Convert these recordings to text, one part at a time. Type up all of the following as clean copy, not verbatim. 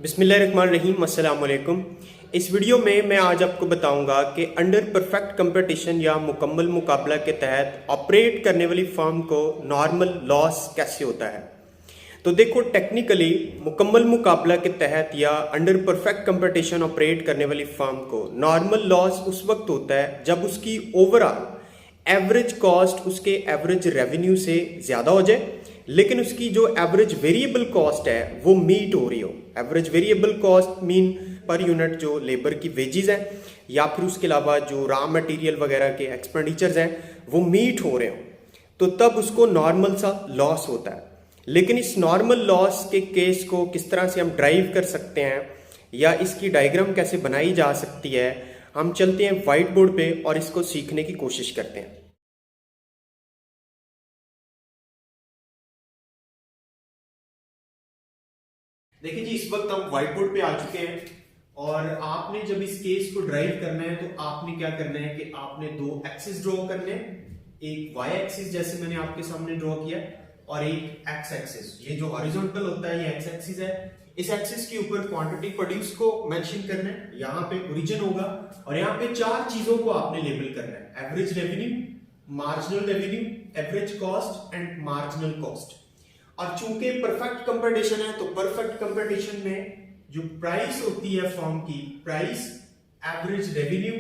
बिस्मिल्लाहिर्रहमानिर्रहीम, अस्सलाम वालेकुम। इस वीडियो में मैं आज आपको बताऊंगा कि अंडर परफेक्ट कंपटीशन या मुकम्मल मुकाबला के तहत ऑपरेट करने वाली फर्म को नॉर्मल लॉस कैसे होता है। तो देखो, टेक्निकली मुकम्मल मुकाबला के तहत या अंडर परफेक्ट कंपटीशन ऑपरेट करने वाली फर्म को नॉर्मल लॉस उस वक्त होता है जब उसकी ओवरऑल एवरेज कॉस्ट उसके एवरेज रेवेन्यू से ज़्यादा हो जाए, लेकिन उसकी जो एवरेज वेरिएबल कॉस्ट है वो मीट हो रही हो। Average variable cost mean per unit जो लेबर की वेजेस हैं या फिर उसके अलावा जो रॉ मटेरियल वगैरह के एक्सपेंडिचर्स हैं वो मीट हो रहे हो, तो तब उसको नॉर्मल सा लॉस होता है। लेकिन इस नॉर्मल लॉस के केस को किस तरह से हम ड्राइव कर सकते हैं या इसकी डायग्राम कैसे बनाई जा सकती है, हम चलते हैं व्हाइट बोर्ड पे और इसको सीखने की कोशिश करते हैं। देखिए जी, इस वक्त हम व्हाइट बोर्ड पे आ चुके हैं और आपने जब इस केस को ड्राइव करना है तो आपने क्या करना है कि आपने दो एक्सिस ड्रॉ करने हैं, एक वाई एक्सिस जैसे मैंने आपके सामने ड्रॉ किया और एक एक्स एक्सिस। ये जो हॉरिजॉन्टल होता है ये एक्स एक्सिस है। इस एक्सिस के ऊपर क्वांटिटी प्रोड्यूस को मेंशन करना है, यहाँ पे ओरिजिन होगा और यहाँ पे चार चीजों को आपने लेबल करना है: average revenue, marginal revenue, average cost and marginal cost. और चूंकि परफेक्ट कंपटीशन है तो परफेक्ट कंपटीशन में जो प्राइस होती है फर्म की, प्राइस, एवरेज रेवेन्यू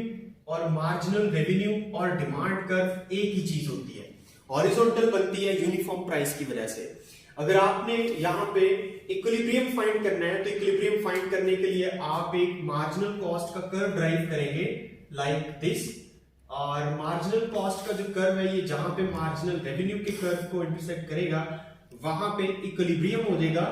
और मार्जिनल रेवेन्यू और डिमांड कर्व एक ही चीज होती है। हॉरिजॉन्टल बनती है यूनिफॉर्म प्राइस की वजह से। अगर आपने यहाँ पे इक्विलिब्रियम फाइंड करना है तो इक्विलिब्रियम फाइंड करने के लिए आप एक मार्जिनल कॉस्ट का कर्व ड्राइव करेंगे लाइक दिस। और मार्जिनल कॉस्ट का जो कर्व है ये जहां पे मार्जिनल रेवेन्यू के कर्व को इंटरसेक्ट करेगा वहां पे इक्विलिब्रियम हो जाएगा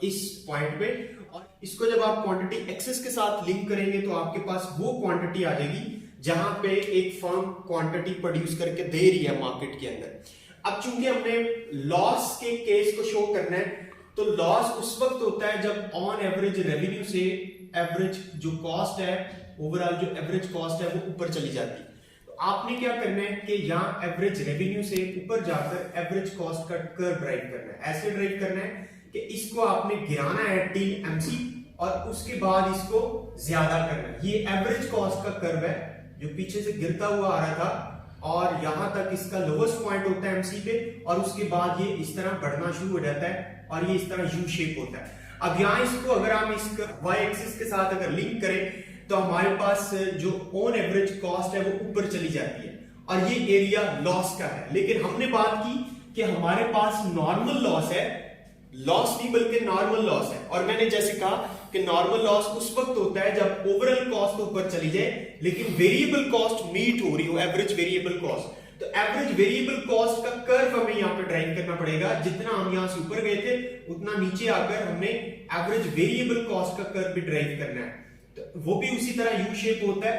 इस पॉइंट पे। और इसको जब आप क्वांटिटी एक्सेस के साथ लिंक करेंगे तो आपके पास वो क्वांटिटी आ जाएगी जहां पे एक फर्म क्वांटिटी प्रोड्यूस करके दे रही है मार्केट के अंदर। अब चूंकि हमने लॉस के केस को शो करना है तो लॉस उस वक्त होता है जब ऑन एवरेज रेवेन्यू से एवरेज जो कॉस्ट है, ओवरऑल जो एवरेज कॉस्ट है वो ऊपर चली जाती है। आपने क्या करना है कि यहाँ एवरेज रेवेन्यू से ऊपर जाकर एवरेज कॉस्ट का कर्व ड्राइव करना है। ऐसे ड्राइव करना है कि इसको आपने गिराना है टिल एमसी और उसके बाद इसको ज्यादा करना है। ये एवरेज कॉस्ट का कर्व है जो पीछे से गिरता हुआ आ रहा था और यहां तक इसका लोवेस्ट पॉइंट होता है एमसी पे और उसके बाद ये इस तरह बढ़ना शुरू हो जाता है और ये इस तरह यू शेप होता है। अब यहाँ इसको अगर हम इस वाई एक्सिस के साथ अगर लिंक करें तो हमारे पास जो ऑन एवरेज कॉस्ट है वो ऊपर चली जाती है और ये एरिया लॉस का है। लेकिन हमने बात की कि हमारे पास नॉर्मल लॉस है, लॉस नहीं बल्कि नॉर्मल लॉस है। और मैंने जैसे कहा कि नॉर्मल लॉस उस वक्त होता है जब ओवरऑल कॉस्ट ऊपर चली जाए लेकिन वेरिएबल कॉस्ट मीट हो रही हो, एवरेज वेरिएबल कॉस्ट। तो एवरेज वेरिएबल कॉस्ट का कर्व हमें यहाँ पे ड्राइव करना पड़ेगा। जितना हम यहाँ से ऊपर गए थे उतना नीचे आकर हमने एवरेज वेरिएबल कॉस्ट का कर्व भी ड्राइव करना है। तो वो भी उसी तरह यू शेप होता है।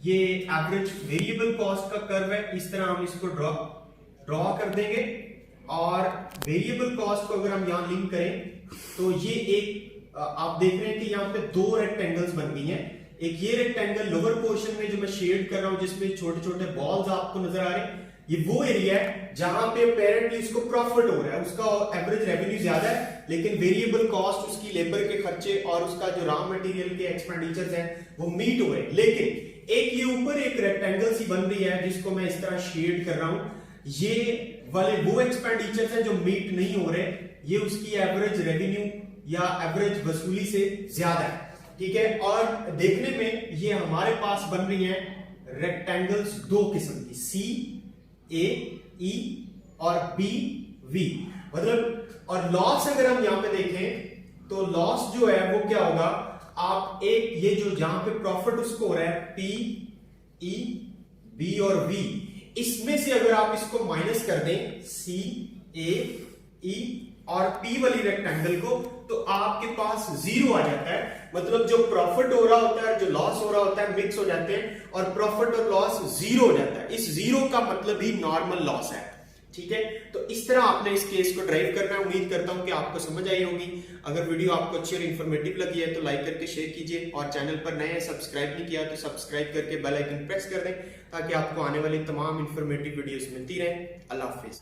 ये एवरेज वेरिएबल कॉस्ट का कर्व है, इस तरह हम इसको ड्रॉ कर देंगे और वेरिएबल कॉस्ट को अगर हम यहां लिंक करें तो ये एक आप देख रहे हैं कि यहाँ पे दो रेक्टेंगल्स बन गई हैं। एक ये रेक्टेंगल लोअर पोर्शन में जो मैं शेड कर रहा हूं जिसमें छोटे छोटे बॉल्स आपको नजर आ रहे हैं, ये वो एरिया है जहां पे अपेरेंटली इसको प्रॉफिट हो रहा है, उसका एवरेज रेवेन्यू ज्यादा है लेकिन वेरिएबल कॉस्ट, उसकी लेबर के खर्चे और उसका जो रॉ मटेरियल के एक्सपेंडिचर्स हैं वो मीट हो रहे हैं। लेकिन एक ये ऊपर एक रेक्टेंगल सी बन रही है जिसको मैं इस तरह शेड कर रहा हूं, ये वाले वो एक्सपेंडिचर्स हैं जो मीट नहीं हो रहे, ये उसकी एवरेज रेवेन्यू या एवरेज वसूली से ज्यादा है। ठीक है, और देखने में ये हमारे पास बन रही है रेक्टेंगल्स दो किस्म की, सी ए ई और बी वी, मतलब। और लॉस अगर हम यहां पे देखें तो लॉस जो है वो क्या होगा, आप एक ये जो जहां पे प्रॉफिट उसको हो रहा है पी ई बी और वी, इसमें से अगर आप इसको माइनस कर दें सी ए ई और पी वाली रेक्टेंगल को तो आपके पास जीरो आ जाता है। मतलब जो प्रॉफिट हो रहा होता है, जो लॉस हो रहा होता है, मिक्स हो जाते हैं और प्रॉफिट और लॉस जीरो हो जाता है। इस जीरो का मतलब ही नॉर्मल लॉस है। ठीक है, तो इस तरह आपने इस केस को ड्राइव करना है। उम्मीद करता हूं कि आपको समझ आई होगी। अगर वीडियो आपको अच्छी और इन्फॉर्मेटिव लगी है तो लाइक करके शेयर कीजिए और चैनल पर नए हैं, सब्सक्राइब नहीं किया तो सब्सक्राइब करके बेल आइकन प्रेस कर दें ताकि आपको आने वाली तमाम इन्फॉर्मेटिव वीडियोस मिलती रहे। अल्लाह हाफिज।